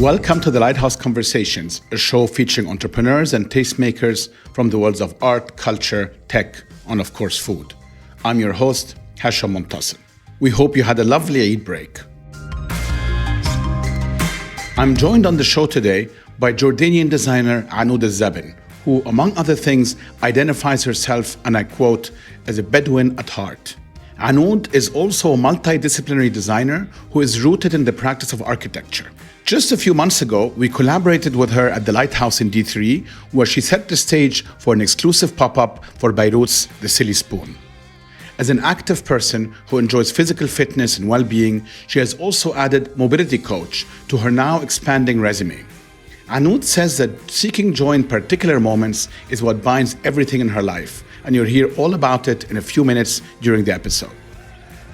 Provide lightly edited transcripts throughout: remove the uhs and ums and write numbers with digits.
Welcome to the Lighthouse Conversations, a show featuring entrepreneurs and tastemakers from the worlds of art, culture, tech, and of course food. I'm your host, Hasham Montasser. We hope you had a lovely Eid break. I'm joined on the show today by Jordanian designer Anoud Alzaben, who, among other things, identifies herself, and I quote, as a Bedouin at heart. Anoud is also a multidisciplinary designer who is rooted in the practice of architecture. Just a few months ago, we collaborated with her at the Lighthouse in D3, where she set the stage for an exclusive pop-up for Beirut's The Silly Spoon. As an active person who enjoys physical fitness and well-being, she has also added mobility coach to her now expanding resume. Anoud says that seeking joy in particular moments is what binds everything in her life, and you'll hear all about it in a few minutes during the episode.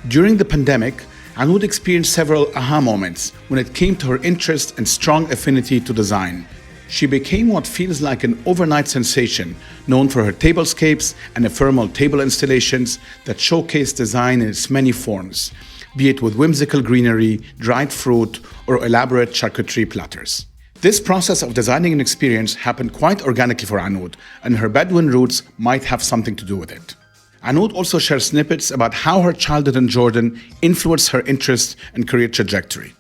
During the pandemic, Anoud experienced several aha moments when it came to her interest and strong affinity to design. She became what feels like an overnight sensation, known for her tablescapes and ephemeral table installations that showcase design in its many forms, be it with whimsical greenery, dried fruit, or elaborate charcuterie platters. This process of designing an experience happened quite organically for Anoud, and her Bedouin roots might have something to do with it. Anoud also shares snippets about how her childhood in Jordan influenced her interest and career trajectory.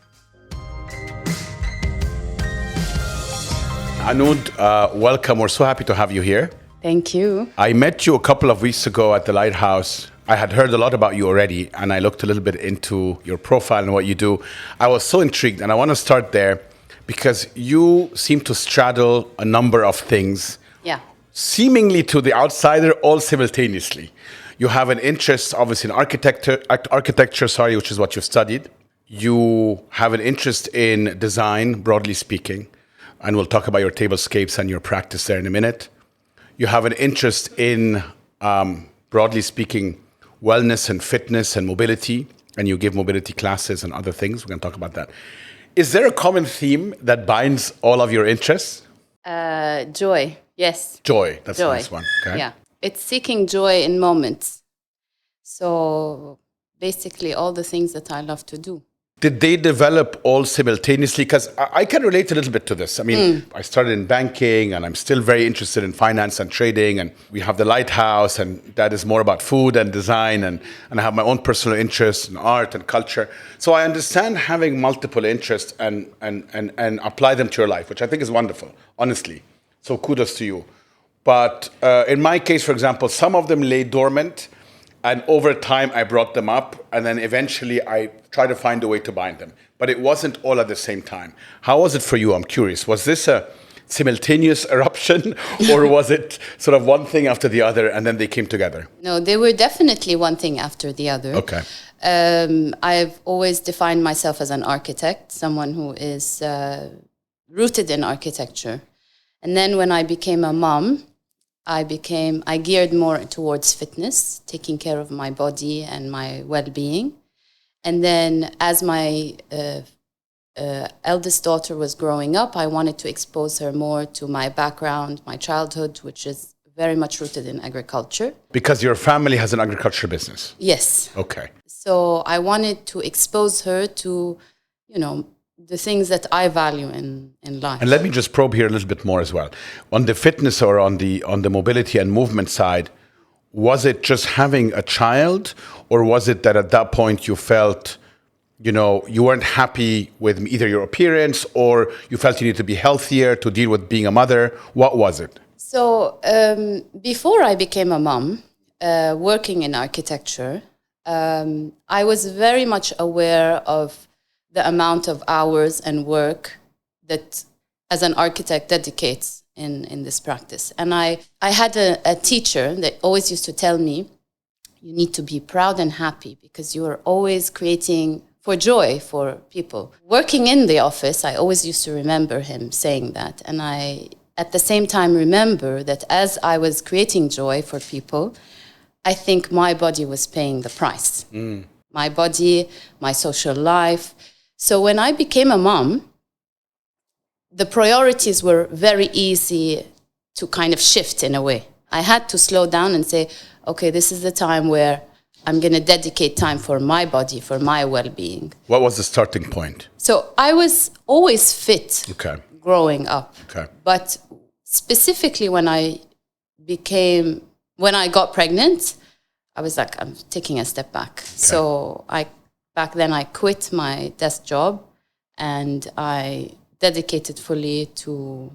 Anoud, welcome. We're so happy to have you here. Thank you. I met you a couple of weeks ago at the Lighthouse. I had heard a lot about you already, and I looked a little bit into your profile and what you do. I was so intrigued, and I want to start there because you seem to straddle a number of things. Yeah. Seemingly to the outsider, all simultaneously. You have an interest, obviously, in architecture, which is what you've studied. You have an interest in design, broadly speaking, and we'll talk about your tablescapes and your practice there in a minute. You have an interest in, broadly speaking, wellness and fitness and mobility, and you give mobility classes and other things. We're going to talk about that. Is there a common theme that binds all of your interests? Joy. Yes. Joy, that's Joy. the next one. Okay. Yeah. It's seeking joy in moments. So basically all the things that I love to do. Did they develop all simultaneously? Because I can relate a little bit to this. I mean, I started in banking and I'm still very interested in finance and trading. And we have the Lighthouse, and that is more about food and design. And I have my own personal interests in art and culture. So I understand having multiple interests and apply them to your life, which I think is wonderful, honestly. So kudos to you. But in my case, for example, some of them lay dormant, and over time I brought them up, and then eventually I tried to find a way to bind them. But it wasn't all at the same time. How was it for you? I'm curious. Was this a simultaneous eruption, or was it sort of one thing after the other, and then they came together? No, they were definitely one thing after the other. Okay. I've always defined myself as an architect, someone who is rooted in architecture. And then when I became a mom, I geared more towards fitness, taking care of my body and my well-being. And then as my eldest daughter was growing up, I wanted to expose her more to my background, my childhood, which is very much rooted in agriculture. Because your family has an agriculture business? Yes. Okay. So I wanted to expose her to, the things that I value in life. And let me just probe here a little bit more as well. On the fitness or on the mobility and movement side, was it just having a child, or was it that at that point you felt, you weren't happy with either your appearance, or you felt you needed to be healthier to deal with being a mother? What was it? So before I became a mom, working in architecture, I was very much aware of the amount of hours and work that as an architect dedicates in this practice. And I had a teacher that always used to tell me, you need to be proud and happy because you are always creating for joy for people. Working in the office, I always used to remember him saying that. And I, at the same time, remember that as I was creating joy for people, I think my body was paying the price. My body, my social life. So when I became a mom, the priorities were very easy to kind of shift in a way. I had to slow down and say, okay, this is the time where I'm going to dedicate time for my body, for my well-being. What was the starting point? So I was always fit Okay. growing up. Okay. But specifically when I got pregnant, I was like, I'm taking a step back. Okay. So back then I quit my desk job and I dedicated fully to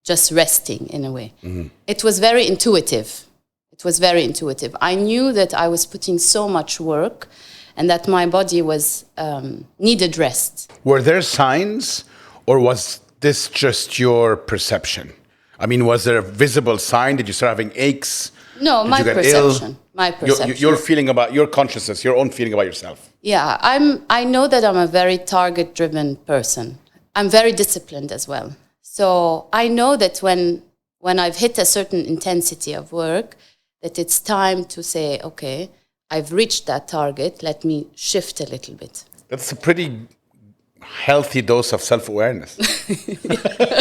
just resting in a way. Mm-hmm. It was very intuitive. I knew that I was putting so much work and that my body was needed rest. Were there signs, or was this just your perception? I mean, was there a visible sign? Did you start having aches? No, my perception. My perception. Your feeling about your consciousness, your own feeling about yourself. Yeah, I know that I'm a very target-driven person. I'm very disciplined as well. So I know that when I've hit a certain intensity of work, that it's time to say, okay, I've reached that target, let me shift a little bit. That's a pretty healthy dose of self-awareness.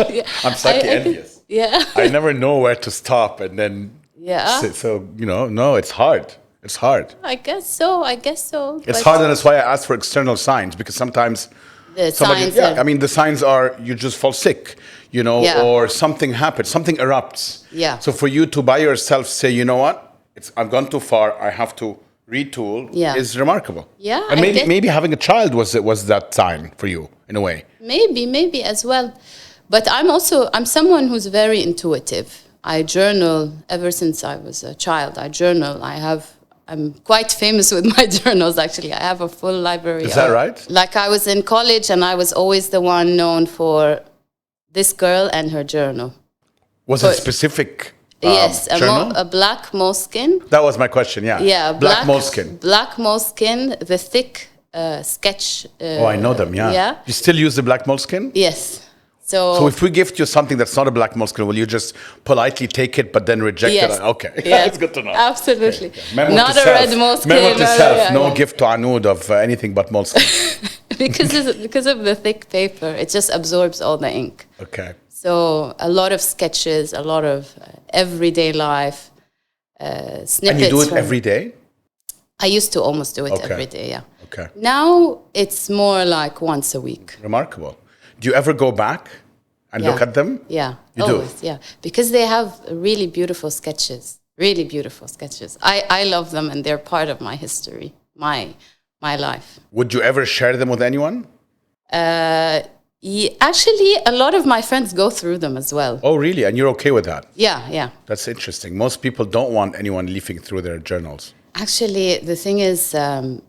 Yeah. I'm slightly envious. Yeah. I never know where to stop and then... Yeah. So, no, it's hard. It's hard. I guess so. It's hard, and that's why I ask for external signs, because sometimes... The signs the signs are you just fall sick, or something happens, something erupts. Yeah. So for you to by yourself say, you know what, I've gone too far, I have to retool, is remarkable. Yeah. And maybe having a child was that sign for you in a way. Maybe as well. But I'm someone who's very intuitive. I journal ever since I was a child. I journal. I'm quite famous with my journals, actually. I have a full library. Is that right? Like, I was in college and I was always the one known for this girl and her journal. Was it specific yes, journal? A black moleskin. That was my question, yeah. Yeah. Black moleskin. Black moleskin, the thick sketch. I know them, yeah. Yeah. You still use the black moleskin? Yes. So if we gift you something that's not a black moleskin, will you just politely take it but then reject it? Okay, yes. That's good to know. Absolutely. Okay. Not a red moleskin. Memo to self, no gift to Anoud of anything but moleskin. because of the thick paper, it just absorbs all the ink. Okay. So a lot of sketches, a lot of everyday life, snippets. And you do it every day? I used to almost do it every day, yeah. Okay. Now it's more like once a week. Remarkable. Do you ever go back and look at them? Yeah, you always, do? Yeah, because they have really beautiful sketches. I love them, and they're part of my history, my life. Would you ever share them with anyone? Actually, a lot of my friends go through them as well. Oh, really? And you're okay with that? Yeah. That's interesting. Most people don't want anyone leafing through their journals. Actually, the thing is, I'm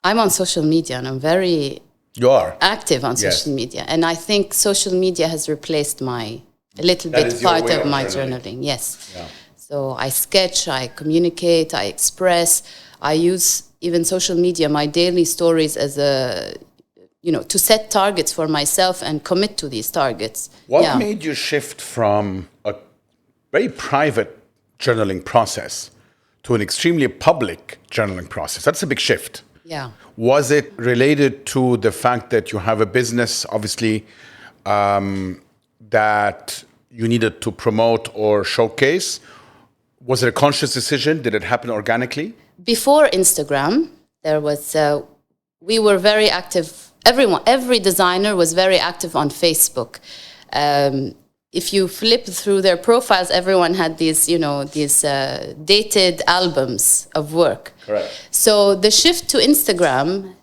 on social media, and I'm very... You are active on social media, and I think social media has replaced a little bit part of my journaling. Yes. Yeah. So I sketch, I communicate, I express. I use even social media, my daily stories, as to set targets for myself and commit to these targets. What made you shift from a very private journaling process to an extremely public journaling process? That's a big shift. Yeah. Was it related to the fact that you have a business, obviously, that you needed to promote or showcase? Was it a conscious decision? Did it happen organically? Before Instagram, there was, we were very active. Every designer was very active on Facebook. If you flip through their profiles, everyone had these dated albums of work. Correct. So the shift to Instagram,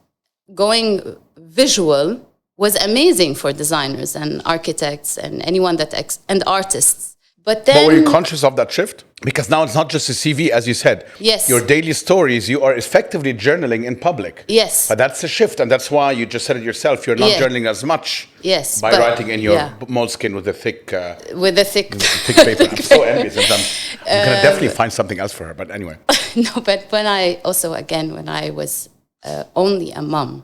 going visual, was amazing for designers and architects and anyone and artists. But were you conscious of that shift? Because now it's not just a CV, as you said. Yes. Your daily stories, you are effectively journaling in public. Yes. But that's a shift, and that's why you just said it yourself. You're not journaling as much. Yes. By writing in your moleskin with the thick... thick paper. I'm so envious. I'm going to definitely find something else for her, but anyway. No, but when I was only a mom,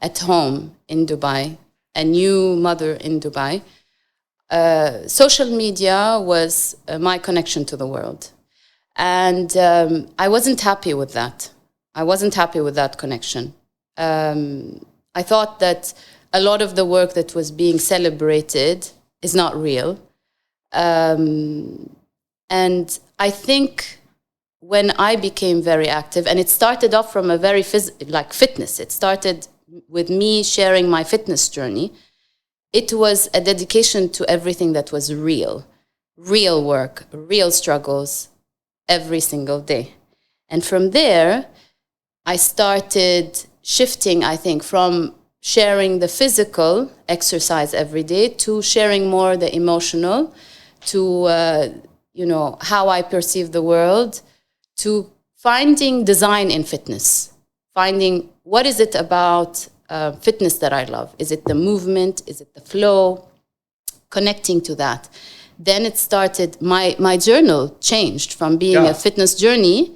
at home in Dubai, a new mother in Dubai, social media was my connection to the world. And I wasn't happy with that. I wasn't happy with that connection. I thought that a lot of the work that was being celebrated is not real. And I think when I became very active, and it started off from a very fitness. It started with me sharing my fitness journey. It was a dedication to everything that was real work, real struggles, every single day. And from there, I started shifting, I think, from sharing the physical exercise every day to sharing more the emotional, to how I perceive the world, to finding design in fitness, finding what is it about fitness that I love. Is it the movement? Is it the flow? Connecting to that. Then it started, my journal changed from being a fitness journey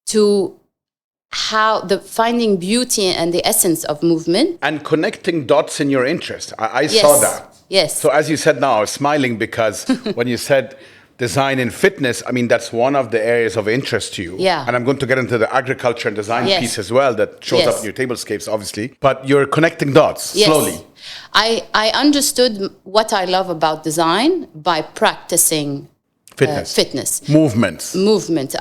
to how the finding beauty and the essence of movement. And connecting dots in your interest. I saw that. Yes. So as you said now, I was smiling because when you said design in fitness, I mean, that's one of the areas of interest to you. Yeah. And I'm going to get into the agriculture and design piece as well that shows up in your tablescapes, obviously. But you're connecting dots slowly. I understood what I love about design by practicing fitness. Movement.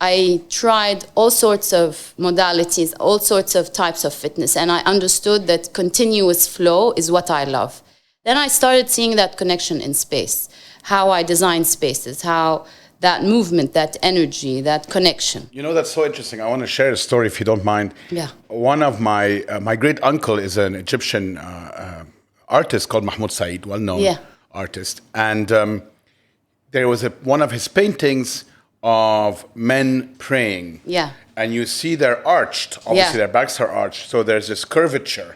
I tried all sorts of modalities, all sorts of types of fitness, and I understood that continuous flow is what I love. Then I started seeing that connection in space, how I design spaces, how that movement, that energy, that connection. You know, that's so interesting. I want to share a story, if you don't mind. Yeah. One of my great uncle is an Egyptian artist called Mahmoud Said, well-known artist. And there was one of his paintings of men praying. Yeah. And you see they're arched. Obviously, their backs are arched. So there's this curvature.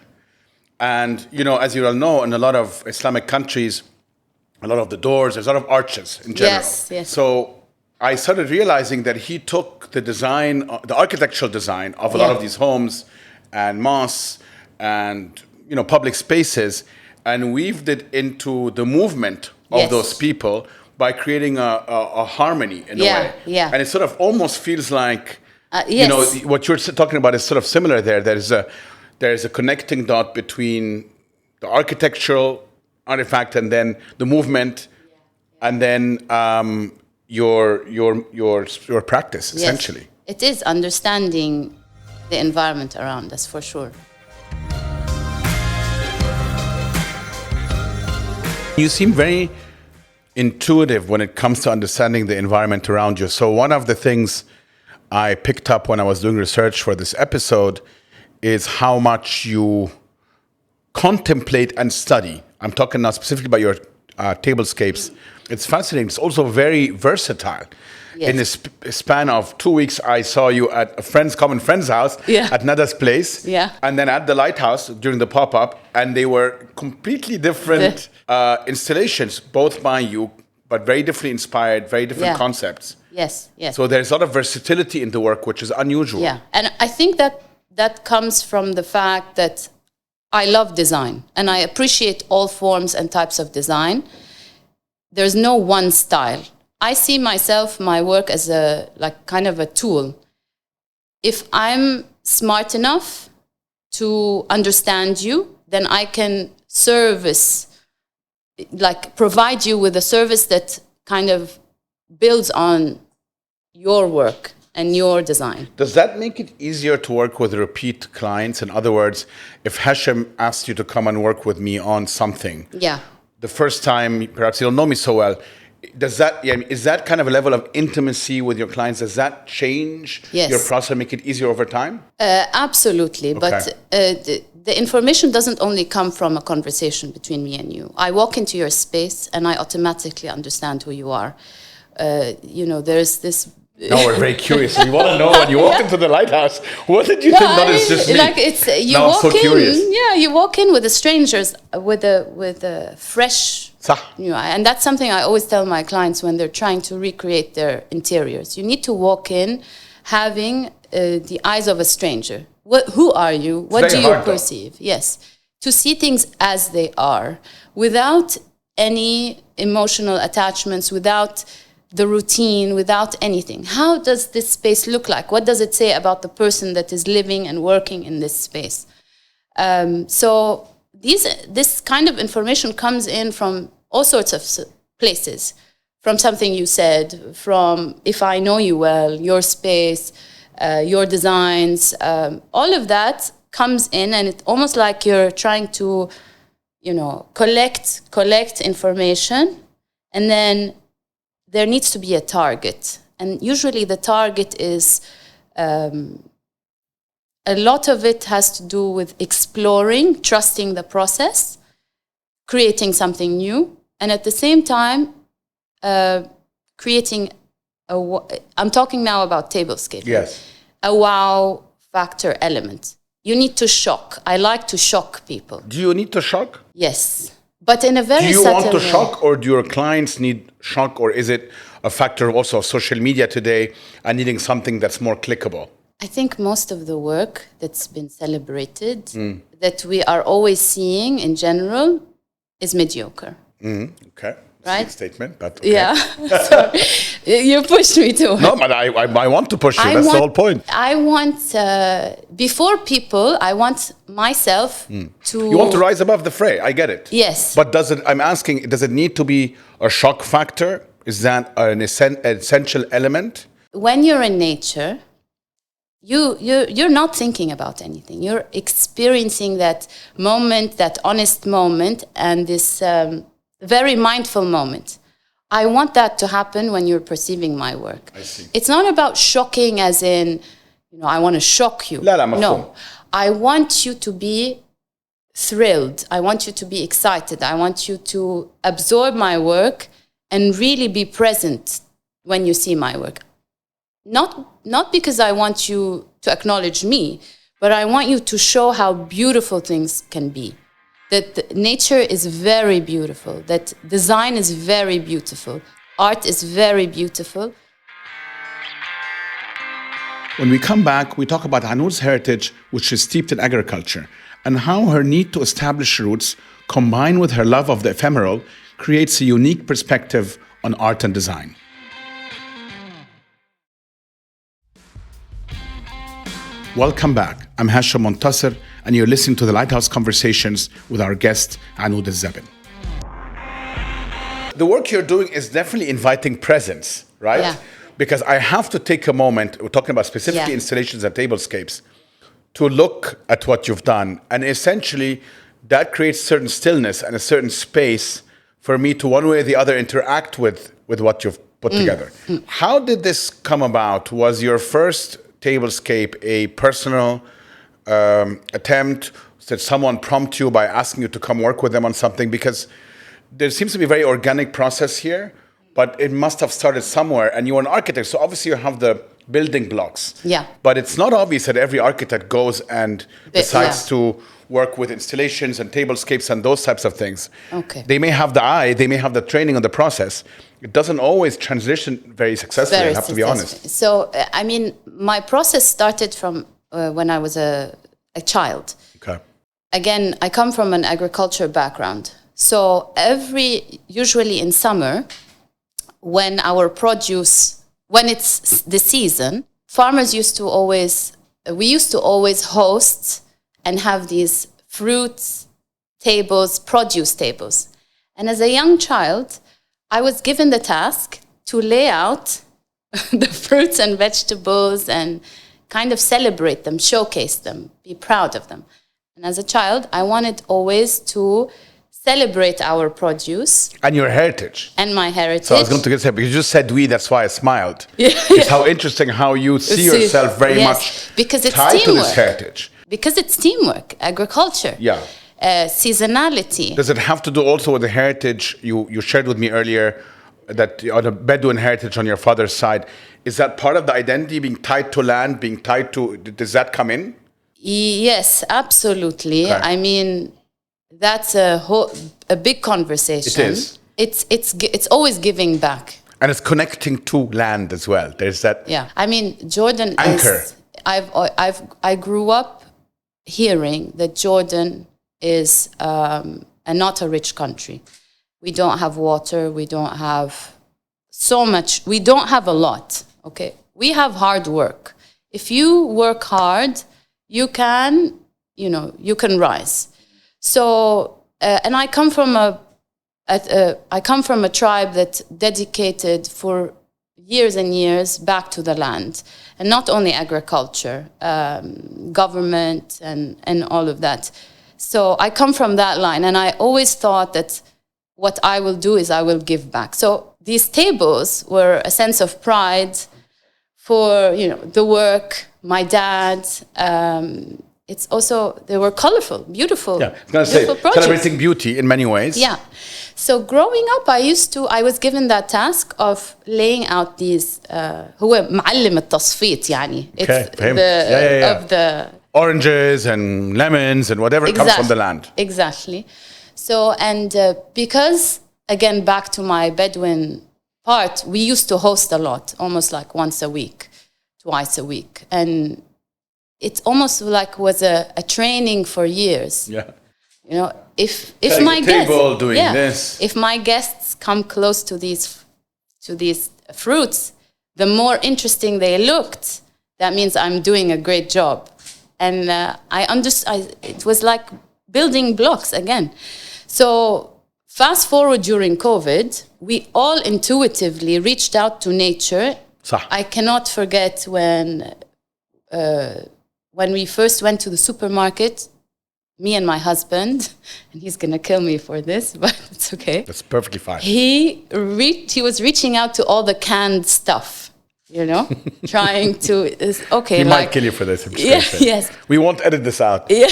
And, as you all know, in a lot of Islamic countries, a lot of the doors, there's a lot of arches in general. Yes. So I started realizing that he took the design, the architectural design of a lot of these homes and mosques and, public spaces and weaved it into the movement of those people by creating a harmony in a way. Yeah. And it sort of almost feels like, what you're talking about is sort of similar there. There's a connecting dot between the architectural artifact and then the movement and then your practice, essentially. It is understanding the environment around us, for sure. You seem very intuitive when it comes to understanding the environment around you. So one of the things I picked up when I was doing research for this episode is how much you contemplate and study. I'm talking now specifically about your tablescapes. It's fascinating. It's also very versatile. Yes. In a span of 2 weeks, I saw you at a common friend's house, at Nada's place, and then at the lighthouse during the pop-up, and they were completely different installations, both by you, but very differently inspired, very different concepts. Yes. So there's a lot of versatility in the work, which is unusual. Yeah, and I think that comes from the fact that I love design, and I appreciate all forms and types of design. There's no one style. I see my work as kind of a tool. If I'm smart enough to understand you, then I can provide you with a service that kind of builds on your work and your design. Does that make it easier to work with repeat clients? In other words, if Hashem asked you to come and work with me on something, the first time, perhaps you don't know me so well, is that kind of a level of intimacy with your clients? Does that change your process and make it easier over time? Absolutely. Okay. But the information doesn't only come from a conversation between me and you. I walk into your space and I automatically understand who you are. There's this... Now we're very curious. We want to know when you walked into the lighthouse, what did you think? That is just me. You walk in with the strangers, with a fresh... and that's something I always tell my clients when they're trying to recreate their interiors. You need to walk in having the eyes of a stranger. Who are you? What do you perceive? Yes. To see things as they are, without any emotional attachments, without the routine, without anything. How does this space look like? What does it say about the person that is living and working in this space? So this kind of information comes in from all sorts of places, from something you said, from if I know you well, your space, your designs, all of that comes in, and it's almost like you're trying to, collect information, and then there needs to be a target. And usually the target is, a lot of it has to do with exploring, trusting the process, creating something new, and at the same time, creating I'm talking now about tablescape. Yes. A wow factor element. You need to shock. I like to shock people. Do you need to shock? Yes. But in a very Do you subtle want to way. shock, or do your clients need shock, or is it a factor also of social media today and needing something that's more clickable? I think most of the work that's been celebrated, that we are always seeing in general, is mediocre. Okay. Right? Big statement, but okay. Yeah. Sorry. You pushed me to it. No, but I want to push you. That's the whole point. I want, before people, I want myself to... You want to rise above the fray. I get it. Yes. But I'm asking, does it need to be a shock factor? Is that an essential element? When you're in nature, you're not thinking about anything. You're experiencing that moment, that honest moment, and this very mindful moment. I want that to happen when you're perceiving my work. I see. It's not about shocking as in, I want to shock you. لا مفهوم. No. I want you to be thrilled. I want you to be excited. I want you to absorb my work and really be present when you see my work. Not because I want you to acknowledge me, but I want you to show how beautiful things can be. That nature is very beautiful, that design is very beautiful, art is very beautiful. When we come back, we talk about Anoud's heritage, which is steeped in agriculture, and how her need to establish roots, combined with her love of the ephemeral, creates a unique perspective on art and design. Welcome back. I'm Hasham Montasser, and you're listening to the Lighthouse Conversations with our guest, Anoud Alzaben. The work you're doing is definitely inviting presence, right? Yeah. Because I have to take a moment, we're talking about specifically installations and tablescapes, to look at what you've done. And essentially, that creates certain stillness and a certain space for me to one way or the other interact with what you've put together. How did this come about? Was your first tablescape a personal attempt? Did someone prompt you by asking you to come work with them on something? Because there seems to be a very organic process here, but it must have started somewhere. And you're an architect, so obviously you have the building blocks. Yeah. But it's not obvious that every architect goes and decides to work with installations and tablescapes and those types of things. Okay. They may have the eye, they may have the training on the process. It doesn't always transition very successfully, I have to be honest. So, my process started from when I was a child. Okay. Again, I come from an agriculture background. So usually in summer, when it's the season, farmers we used to always host and have these fruits tables, produce tables. And as a young child, I was given the task to lay out the fruits and vegetables and kind of celebrate them, showcase them, be proud of them. And as a child, I wanted always to celebrate our produce. And your heritage. And my heritage. So I was going to say, because you just said we, that's why I smiled. It's how interesting how you see yourself very much because it's tied teamwork. to this heritage. Because it's teamwork, agriculture. Yeah. Seasonality. Does it have to do also with the heritage you shared with me earlier, that on a Bedouin heritage on your father's side? Is that part of the identity, being tied to land, being tied to, does that come in? Yes, absolutely. Okay. I mean, that's a big conversation. It is. It's always giving back. And it's connecting to land as well. There's that. Yeah. I mean, Jordan anchor. I grew up hearing that Jordan is not a rich country. We don't have water. We don't have so much. We don't have a lot. Okay. We have hard work. If you work hard, you can rise. So, and I come from a I come from a tribe that dedicated for years and years back to the land, and not only agriculture, government, and all of that. So I come from that line, and I always thought that what I will do is I will give back. So these tables were a sense of pride for the work. My dad. It's also, they were colorful, beautiful. Yeah, I was going to say, projects. celebrating beauty in many ways. Yeah. So growing up, I was given that task of laying out these, هو معلم التصفيط يعني. It's of the oranges and lemons and whatever comes from the land. Exactly. So, and because, again, back to my Bedouin part, we used to host a lot, almost like once a week, twice a week. And it's almost like was a training for years. Yeah. If my guests doing this. If my guests come close to these fruits, the more interesting they looked, that means I'm doing a great job. And it was like building blocks again. So fast forward during COVID, we all intuitively reached out to nature. صح. I cannot forget when we first went to the supermarket, me and my husband, and he's going to kill me for this, but it's okay. That's perfectly fine. He was reaching out to all the canned stuff, trying to, He might kill you for this. Yes. We won't edit this out. Yeah.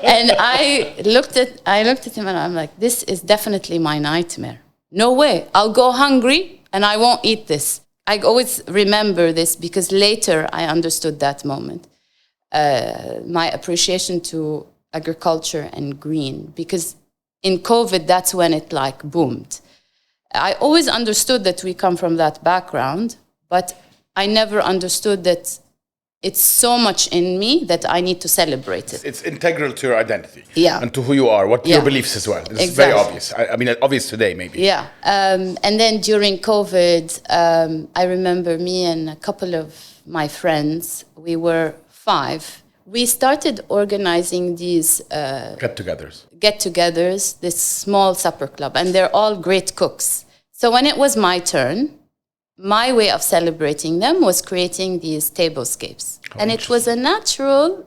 And I looked at him and I'm like, this is definitely my nightmare. No way. I'll go hungry and I won't eat this. I always remember this because later I understood that moment. My appreciation to agriculture and green, because in COVID, that's when it like boomed. I always understood that we come from that background, but I never understood that it's so much in me that I need to celebrate it. It's integral to your identity. Yeah. And to who you are, your beliefs as well. It's very obvious. I mean, obvious today, maybe. Yeah. And then during COVID, I remember me and a couple of my friends, we were 5. We started organizing these get-togethers, this small supper club, and they're all great cooks. So when it was my turn, my way of celebrating them was creating these tablescapes. And it was a natural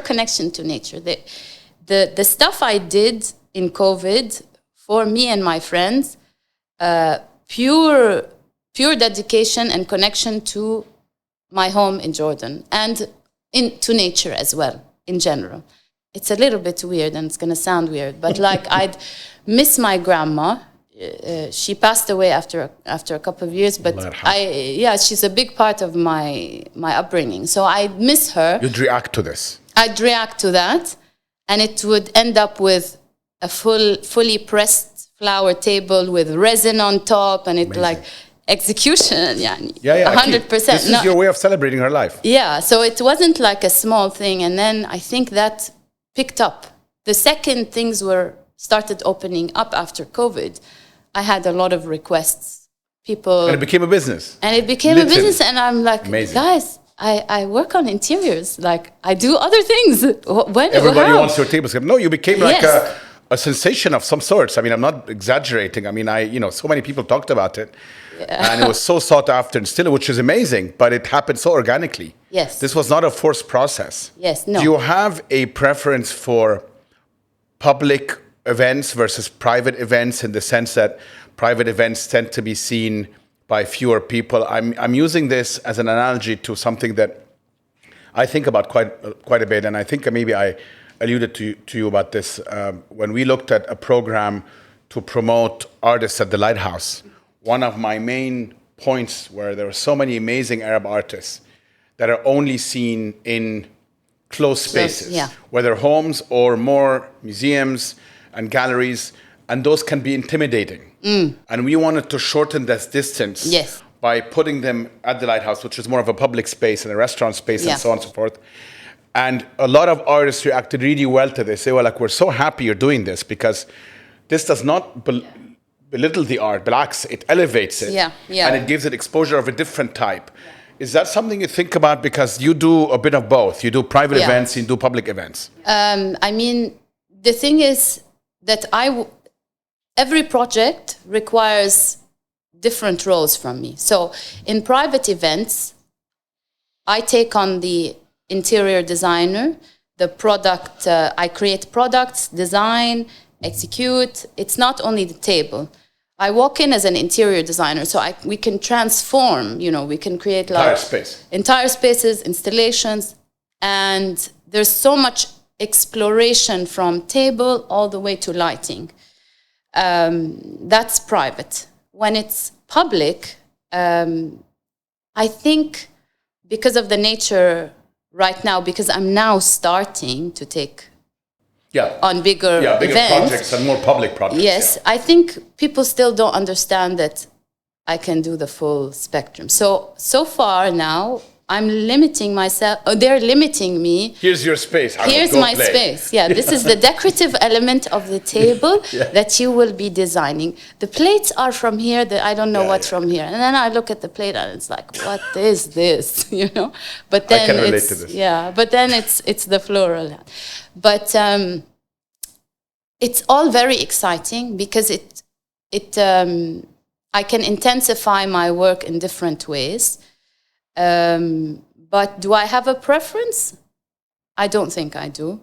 connection to nature. The stuff I did in COVID for me and my friends, pure dedication and connection to my home in Jordan and to nature as well, in general. It's a little bit weird and it's going to sound weird, but like I'd miss my grandma. She passed away after a couple of years, but she's a big part of my upbringing. So I miss her. You'd react to this. I'd react to that, and it would end up with a fully pressed flower table with resin on top, and it like execution. 100%. This is your way of celebrating her life. Yeah, so it wasn't like a small thing, and then I think that picked up. The second things started opening up after COVID. I had a lot of requests. And it became a business. And I'm like, amazing. Guys, I work on interiors. Like, I do other things. Everybody wants your tablescape. No, you became like a sensation of some sorts. I mean, I'm not exaggerating. I mean, so many people talked about it. Yeah. And it was so sought after and still, which is amazing, but it happened so organically. Yes. This was not a forced process. Yes, no. Do you have a preference for public events versus private events, in the sense that private events tend to be seen by fewer people? I'm using this as an analogy to something that I think about quite a bit, and I think maybe I alluded to you about this when we looked at a program to promote artists at the Lighthouse. One of my main points where there are so many amazing Arab artists that are only seen in closed spaces, whether homes or more museums and galleries, and those can be intimidating. And we wanted to shorten this distance by putting them at the Lighthouse, which is more of a public space and a restaurant space and so on and so forth. And a lot of artists reacted really well to this. They were like, we're so happy you're doing this, because this does not belittle the art, but it elevates it. And it gives it exposure of a different type. Is that something you think about? Because you do a bit of both. You do private events, you do public events. I mean, the thing is that every project requires different roles from me. So in private events, I take on the interior designer, the product, I create products, design, execute. It's not only the table. I walk in as an interior designer, so we can transform, we can create entire spaces, installations, and there's so much exploration from table all the way to lighting. That's private. When it's public, I think because of the nature right now, because I'm now starting to take on bigger events, projects and more public projects. Yes, I think people still don't understand that I can do the full spectrum. So far now, I'm limiting myself. They're limiting me. Here's your space. Here's my space. Yeah, this is the decorative element of the table that you will be designing. The plates are from here. I don't know what's from here. And then I look at the plate and it's like, what is this? But then I can relate to this. Yeah, but then it's the floral. But it's all very exciting because I can intensify my work in different ways. But do I have a preference? I don't think I do.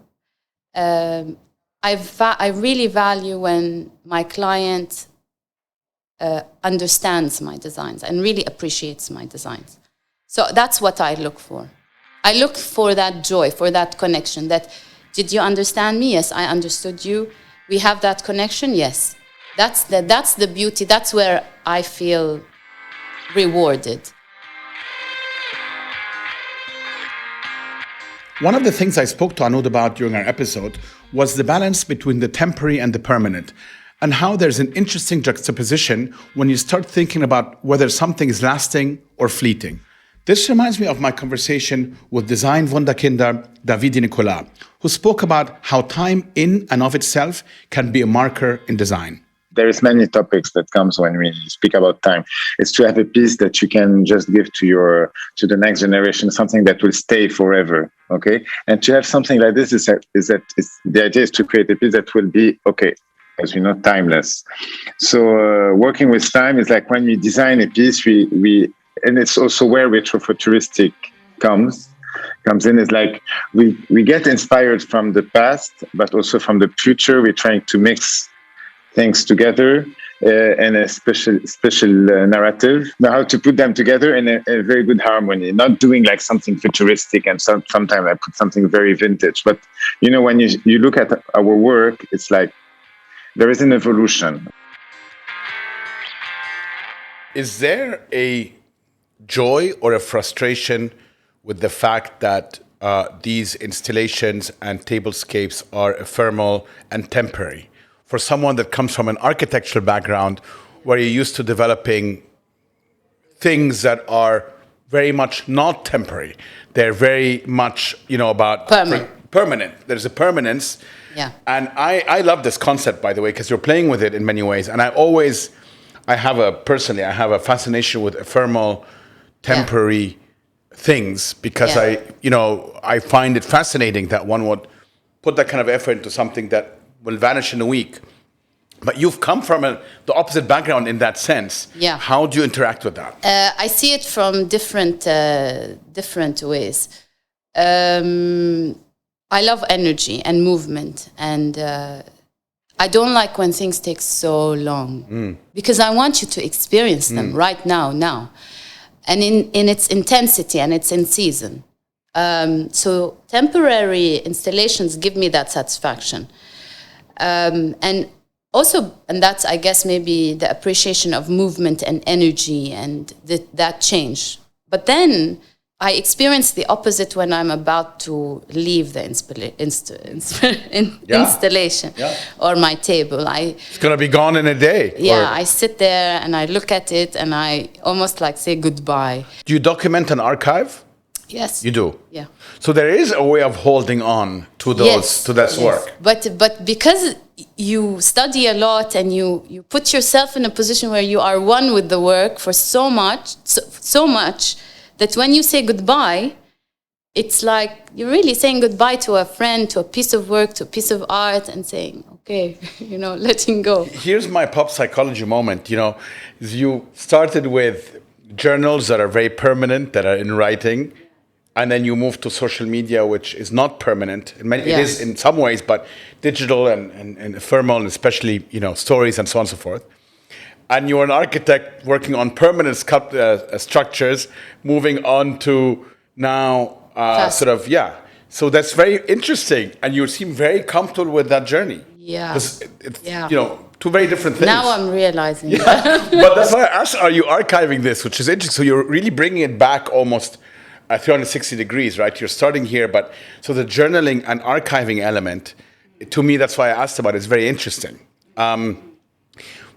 I really value when my client understands my designs and really appreciates my designs. So that's what I look for. I look for that joy, for that connection. Did you understand me? Yes, I understood you. We have that connection. Yes, that's the beauty. That's where I feel rewarded. One of the things I spoke to Anoud about during our episode was the balance between the temporary and the permanent, and how there's an interesting juxtaposition when you start thinking about whether something is lasting or fleeting. This reminds me of my conversation with design wunderkinder Davide Nicolas, who spoke about how time in and of itself can be a marker in design. There is many topics that comes when we speak about time. It's to have a piece that you can just give to the next generation, something that will stay forever. Okay, and to have something like this the idea is to create a piece that will be as we know, timeless. So working with time is like when we design a piece, we and it's also where retrofuturistic comes in. Is like we get inspired from the past, but also from the future. We're trying to mix things together and a special narrative. Now, how to put them together in a very good harmony, not doing like something futuristic and sometimes I put something very vintage. But, when you look at our work, it's like there is an evolution. Is there a joy or a frustration with the fact that these installations and tablescapes are ephemeral and temporary? For someone that comes from an architectural background where you're used to developing things that are very much not temporary. They're very much, about permanent. There's a permanence. Yeah. And I love this concept, by the way, because you're playing with it in many ways. And I have a fascination with ephemeral, temporary things because I find it fascinating that one would put that kind of effort into something that will vanish in a week. But you've come from the opposite background in that sense. Yeah. How do you interact with that? I see it from different ways. I love energy and movement, and I don't like when things take so long because I want you to experience them right now, and in its intensity and it's in season. So temporary installations give me that satisfaction. And that's, I guess, maybe the appreciation of movement and energy and that change. But then I experience the opposite when I'm about to leave the installation or my table. It's going to be gone in a day. Yeah, I sit there and I look at it and I almost like say goodbye. Do you document an archive? Yes. You do? Yeah. So there is a way of holding on to that work. But because you study a lot and you put yourself in a position where you are one with the work for so much that when you say goodbye, it's like you're really saying goodbye to a friend, to a piece of work, to a piece of art, and saying, okay, letting go. Here's my pop psychology moment. You started with journals that are very permanent, that are in writing, and then you move to social media, which is not permanent. It is in some ways, but digital and ephemeral, and especially stories and so on and so forth. And you're an architect working on permanent structures, moving on to now So that's very interesting, and you seem very comfortable with that journey. Yeah, because it's two very different things. Now I'm realizing that. But that's why I asked, are you archiving this, which is interesting. So you're really bringing it back almost 360 degrees, right? You're starting here, but so the journaling and archiving element, to me, that's why I asked about it. It's very interesting.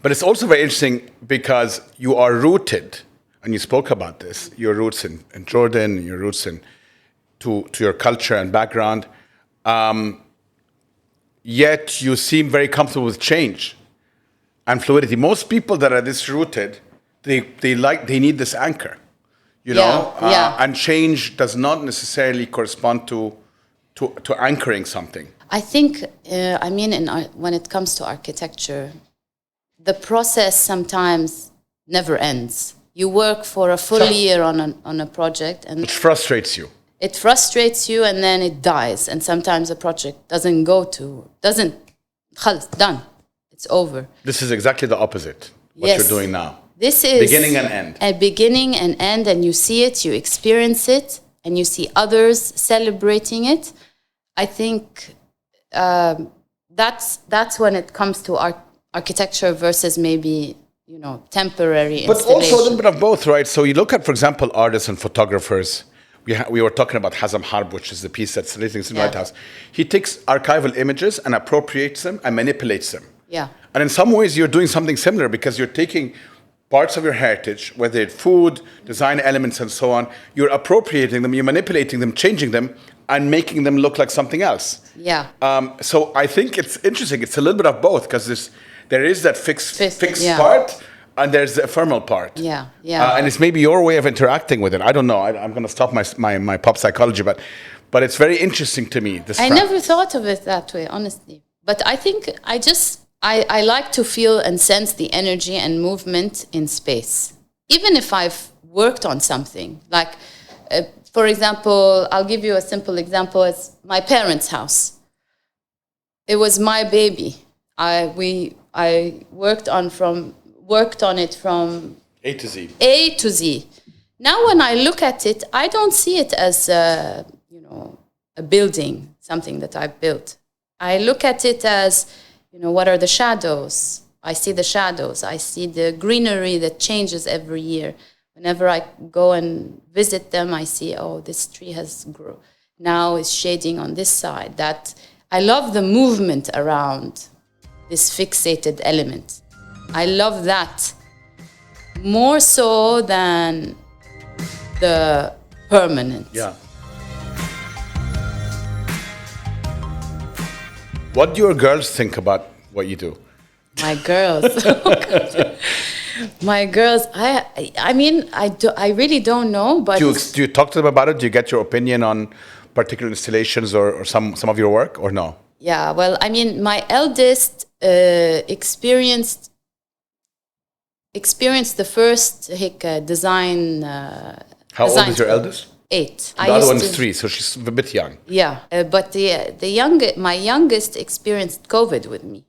But it's also very interesting because you are rooted, and you spoke about this, your roots in Jordan, your roots to your culture and background. Yet you seem very comfortable with change and fluidity. Most people that are this rooted, they need this anchor, and change does not necessarily correspond to anchoring something. I think, when it comes to architecture, the process sometimes never ends. You work for a full year on a project, and which frustrates you. It frustrates you, and then it dies. And sometimes a project done. It's over. This is exactly the opposite. What you're doing now. This is beginning and end. A beginning and end, and you see it, you experience it, and you see others celebrating it. I think that's when it comes to architecture versus maybe temporary but installation. Also a little bit of both, right? So you look at, for example, artists and photographers. We were talking about Hazem Harb, which is the piece that's sitting in the White House. He takes archival images and appropriates them and manipulates them. Yeah. And in some ways, you're doing something similar because you're taking parts of your heritage, whether it's food, design elements, and so on. You're appropriating them, you're manipulating them, changing them, and making them look like something else. Yeah. So I think it's interesting. It's a little bit of both because there is that fixed part. And there's the ephemeral part. Yeah. And it's maybe your way of interacting with it. I don't know. I'm going to stop my pop psychology, but it's very interesting to me. I never thought of it that way, honestly. But I think I like to feel and sense the energy and movement in space. Even if I've worked on something. Like, for example, I'll give you a simple example. It's my parents' house. It was my baby. I worked on it from A to Z. A to Z. Now, when I look at it, I don't see it as a building, something that I've built. I look at it as, what are the shadows? I see the shadows. I see the greenery that changes every year. Whenever I go and visit them, I see, this tree has grown. Now it's shading on this side. That I love the movement around this fixated element. I love that more so than the permanent. Yeah. What do your girls think about what you do? My girls. My girls. I really don't know. But do you talk to them about it? Do you get your opinion on particular installations or some of your work, or no? Yeah. Well, my eldest experienced the first design. How old is your eldest? 8. The other one is 3, so she's a bit young. Yeah, but my youngest experienced COVID with me.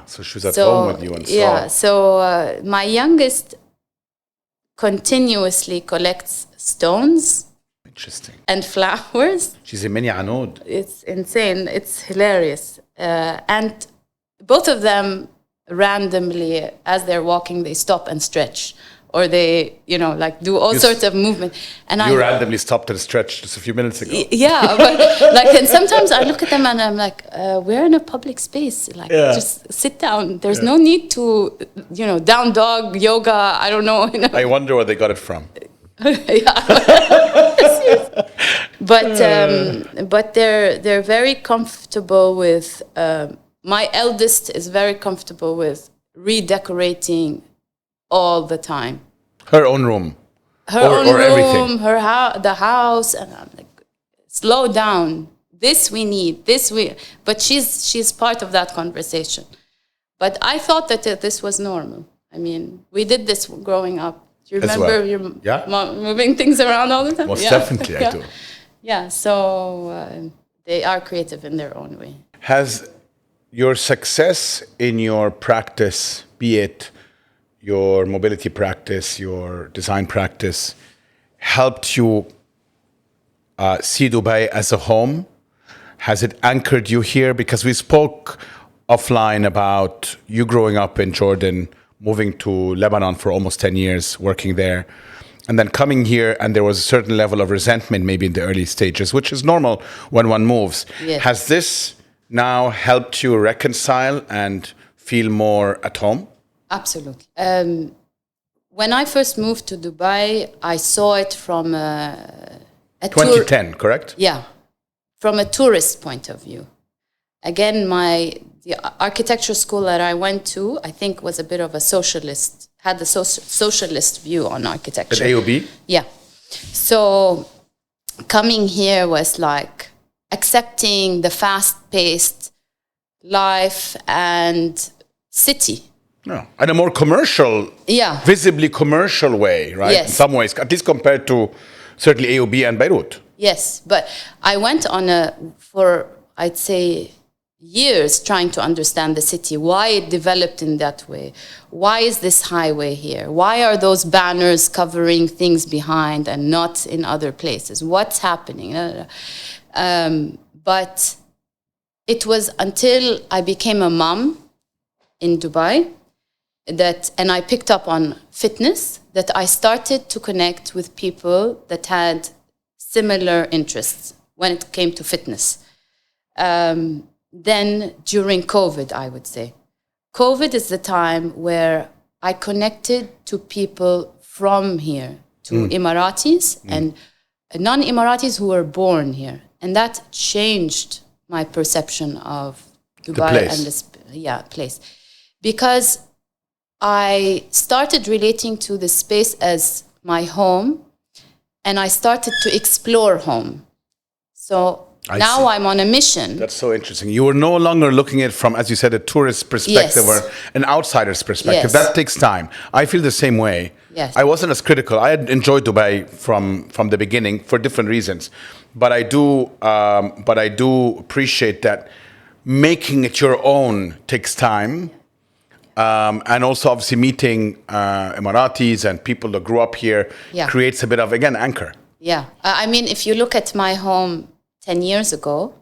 So she was at home with you and saw. Yeah, so my youngest continuously collects stones. Interesting. And flowers. She's a mini Anoud. It's insane. It's hilarious. And both of them randomly, as they're walking, they stop and stretch. Or they, do all sorts of movement. And you randomly stopped and stretched just a few minutes ago. Yeah, but and sometimes I look at them and I'm like, we're in a public space. Just sit down. There's no need to, down dog, yoga, I don't know. I wonder where they got it from. But they're very comfortable with, my eldest is very comfortable with redecorating all the time. Her own room. Her own room, everything. The house, and I'm like, slow down. This we need. But she's part of that conversation. But I thought that this was normal. I mean, we did this growing up. Do you remember your mom moving things around all the time? Most definitely, I do. Yeah, so they are creative in their own way. Has your success in your practice, be it your mobility practice, your design practice, helped you see Dubai as a home? Has it anchored you here? Because we spoke offline about you growing up in Jordan, moving to Lebanon for almost 10 years, working there, and then coming here, and there was a certain level of resentment maybe in the early stages, which is normal when one moves. Yes. Has this now helped you reconcile and feel more at home? Absolutely. When I first moved to Dubai, I saw it from a 2010, correct? Yeah, from a tourist point of view. Again, the architecture school that I went to, I think, was a bit of a socialist, had the socialist view on architecture. At AOB? Yeah. So coming here was like accepting the fast-paced life and city. No. And a more commercial, visibly commercial way, right? Yes. In some ways, at least compared to certainly AOB and Beirut. Yes, but I went on for I'd say years trying to understand the city, why it developed in that way. Why is this highway here? Why are those banners covering things behind and not in other places? What's happening? But it was until I became a mom in Dubai and I picked up on fitness that I started to connect with people that had similar interests when it came to fitness. Then during COVID, I would say. COVID is the time where I connected to people from here, to Emiratis and non-Emiratis who were born here. And that changed my perception of Dubai and this place. Because I started relating to the space as my home, and I started to explore home. So now I'm on a mission. That's so interesting. You were no longer looking at it from, as you said, a tourist perspective or an outsider's perspective. That takes time. I feel the same way. Yes. I wasn't as critical. I had enjoyed Dubai from the beginning for different reasons, but I do appreciate that making it your own takes time. And also, obviously, meeting Emiratis and people that grew up here creates a bit of, again, anchor. Yeah. I mean, if you look at my home 10 years ago,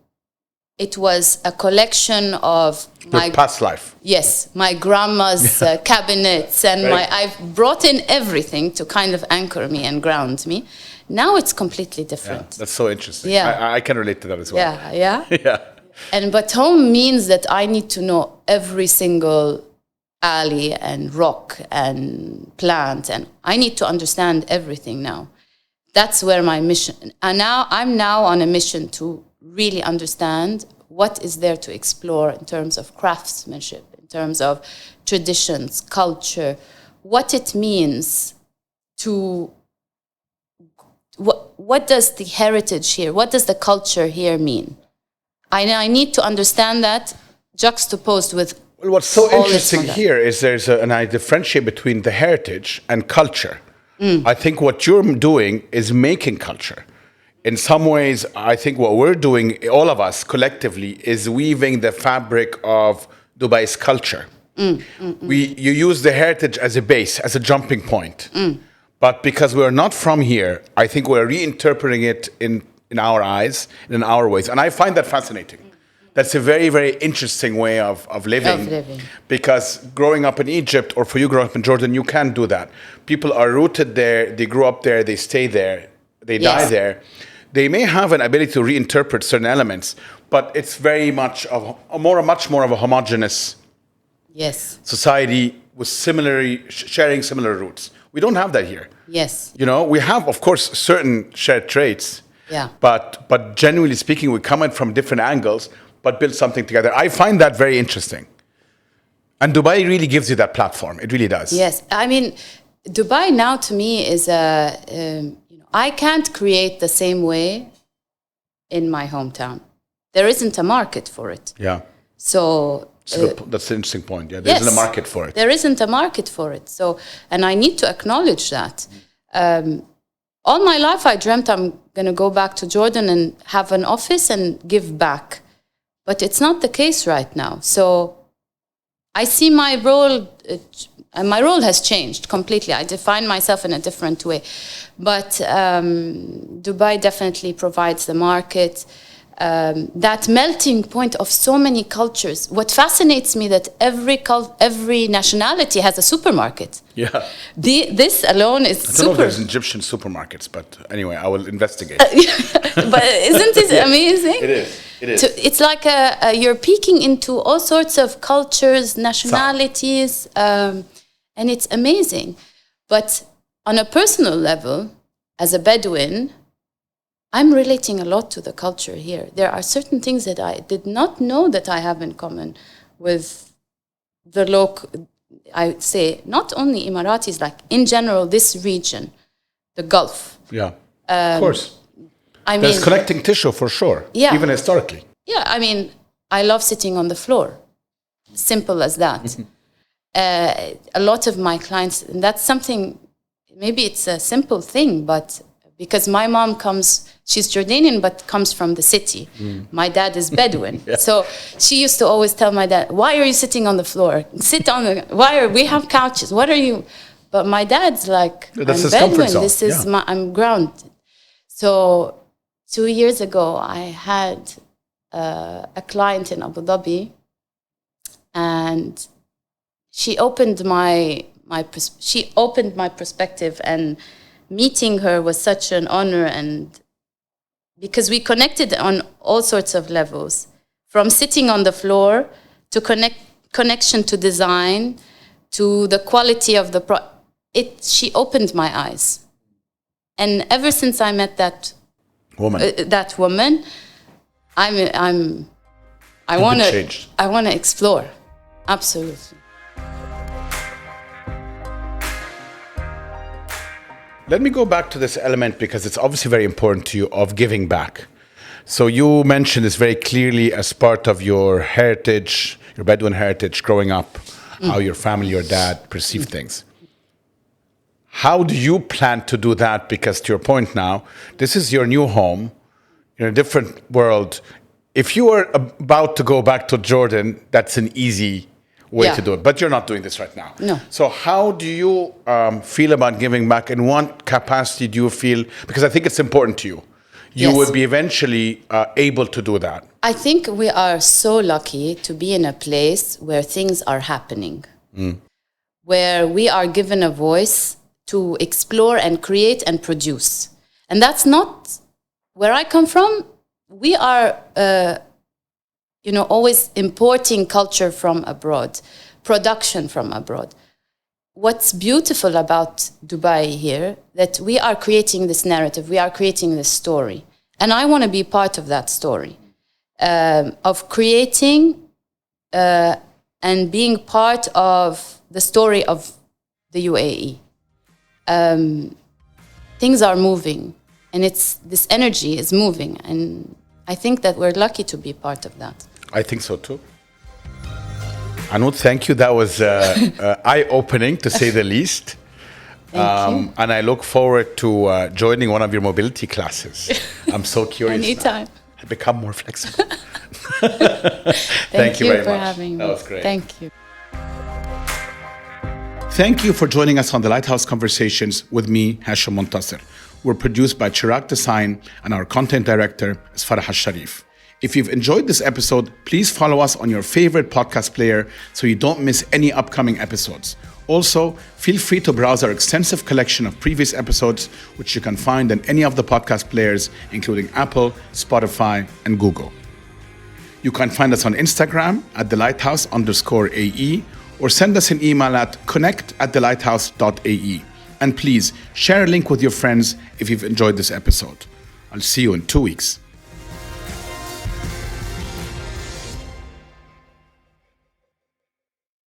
it was a collection of my past life. Yes, my grandma's cabinets, and I've brought in everything to kind of anchor me and ground me. Now it's completely different. Yeah, that's so interesting. Yeah. I can relate to that as well. Yeah. Yeah. But home means that I need to know every single alley and rock and plant, and I need to understand everything now. That's where my mission. And now I'm on a mission to really understand what is there to explore in terms of craftsmanship, in terms of traditions, culture, what it means to what does the heritage here, what does the culture here mean? I need to understand that juxtaposed with. Well, what's so interesting here is and I differentiate between the heritage and culture. I think what you're doing is making culture. In some ways, I think what we're doing, all of us collectively, is weaving the fabric of Dubai's culture. You use the heritage as a base, as a jumping point. But because we're not from here, I think we're reinterpreting it in our eyes, in our ways. And I find that fascinating. That's a very, very interesting way of living. Because growing up in Egypt, or for you growing up in Jordan, you can't do that. People are rooted there, they grew up there, they stay there, they die there. They may have an ability to reinterpret certain elements, but it's very much much more of a homogeneous society with sharing similar roots. We don't have that here. Yes. You know, we have, of course, certain shared traits. Yeah. But generally speaking, we come in from different angles, but build something together. I find that very interesting. And Dubai really gives you that platform. It really does. Yes. I mean, Dubai now to me is I can't create the same way in my hometown. There isn't a market for it. Yeah. So That's an interesting point. Yeah, there isn't a market for it. There isn't a market for it. So, and I need to acknowledge that. All my life, I dreamt I'm going to go back to Jordan and have an office and give back. But it's not the case right now. So I see my role, and my role has changed completely. I define myself in a different way. But Dubai definitely provides the market. That melting point of so many cultures. What fascinates me that every nationality has a supermarket. Yeah. This alone is I don't know if there's Egyptian supermarkets, but anyway, I will investigate. But isn't it amazing? It is. It is. It's like you're peeking into all sorts of cultures, nationalities, and it's amazing. But on a personal level, as a Bedouin, I'm relating a lot to the culture here. There are certain things that I did not know that I have in common with the local, I say, not only Emiratis, like in general, this region, the Gulf. Yeah, of course. I There's mean, connecting tissue for sure, Yeah. even historically. yeah, I mean, I love sitting on the floor. Simple as that. A lot of my clients, and that's something, maybe it's a simple thing, but because my mom she's Jordanian, but comes from the city. My dad is Bedouin. Yeah. So she used to always tell my dad, why are you sitting on the floor? We have couches, what are you? But my dad's like, That's I'm his comfort Bedouin, zone. this is Yeah. I'm grounded. So 2 years ago, I had a client in Abu Dhabi, and she opened my perspective, and meeting her was such an honor, and because we connected on all sorts of levels, from sitting on the floor to connection to design, to the quality of the she opened my eyes, and ever since I met that woman, I want to explore, absolutely. Let me go back to this element because it's obviously very important to you of giving back. So you mentioned this very clearly as part of your heritage, your Bedouin heritage growing up, how your family, your dad perceived things. How do you plan to do that? Because to your point now, this is your new home, you're in a different world. If you were about to go back to Jordan, that's an easy way to do it. But you're not doing this right now. No. So how do you feel about giving back? In what capacity do you feel? Because I think it's important to you. You would be eventually able to do that. I think we are so lucky to be in a place where things are happening, where we are given a voice to explore and create and produce. And that's not where I come from. We are, always importing culture from abroad, production from abroad. What's beautiful about Dubai here, that we are creating this narrative, we are creating this story. And I want to be part of that story, of creating and being part of the story of the UAE. Things are moving, and this energy is moving, and I think that we're lucky to be part of that. I think so too. Anoud, thank you. That was eye-opening, to say the least. Thank you. And I look forward to joining one of your mobility classes. I'm so curious. Anytime. I've become more flexible. Thank you very for much. having me. That was great. Thank you. Thank you for joining us on the Lighthouse Conversations with me, Hashim Montasser. We're produced by Chirag Design, and our content director is Farah Al-Sharif. If you've enjoyed this episode, please follow us on your favorite podcast player so you don't miss any upcoming episodes. Also, feel free to browse our extensive collection of previous episodes, which you can find on any of the podcast players, including Apple, Spotify, and Google. You can find us on Instagram at thelighthouse_AE, or send us an email at connect@thelighthouse.ae. And please share a link with your friends if you've enjoyed this episode. I'll see you in 2 weeks.